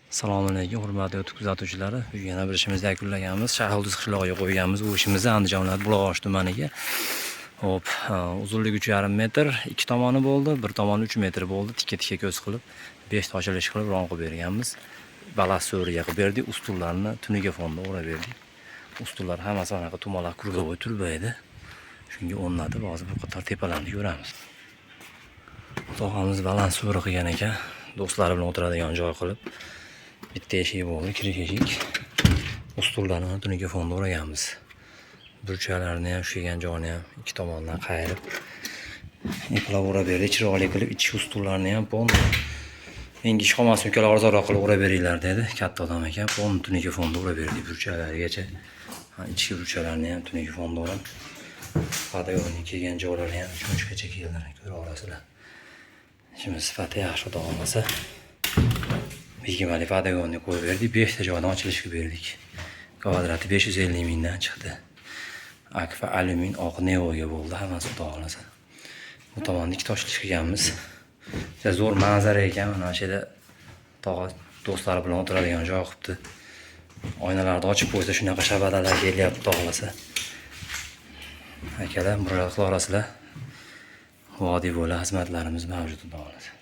Assalomu alaykum, hurmatli YouTube kuzatuvchilari. Yana bir ishimizni yakunlaganmiz. Shahrulduz qishlog'iga qo'yganmiz. Bu ishimizni Andijon viloyati Buloqosh tumaniga. Hop, uzunligi 3,5 metr, ikki tomoni bo'ldi, bir tomoni 3 metr bo'ldi. Tikka ko'z qilib, 5 toshilish qilib ron qilib berganmiz. Balast so'riga qilib berdik, ustullarni tuniga fonda o'rab berdik. Ustullar hammasi anaqa tumalaq krugovoy turbaydi. Shunga o'rnatib, hozir bu qator tepalarni ko'ramiz. Tog'amiz balans so'ri qilgan ekan. Do'stlari bilan o'tiradigan joy qilib. Bitta eshik bo'ldi, kirish eshik. Ustullarni tuniga fonda o'raganmiz. Burchalarni ham, shugan joyini ham ikki tomondan qayirib iplab o'rab berdik, chiroyli qilib, ichki ustullarni ham pon. Menga ish qolmasin, ukalar arzonroq qilib o'rab beringlar dedi. Katta odam ekan, pon tuniga fonda o'rab berdik burchalarigacha. Ichki burchalarni ham tuniga fonda o'rab. Padayorning kelgan joylari ham cho'chgacha keldilar, ko'ra olasizlar. Ishimiz sifati yaxshi xudo olmasa. Bigimali padagonni qo'yib berdik, 5 ta joydan ochilishga berdik. Kvadrati 550 mingdan chiqdi. Akfa alyumin oq nevoga bo'ldi, hammasi xudo olmasa. Bu tomonni ikki toshlish qilganmiz. Zo'r manzara ekan, mana shu yerda tog'a do'stlari bilan o'tiradigan joy qilibdi. Oynalarni ochib qo'ysa shunaqa shabadalar kelyapti, xudo olmasa. Akalar, murojaat qilasizlar. Vodiy bo'la xizmatlarimiz mavjud, xudo olmasa.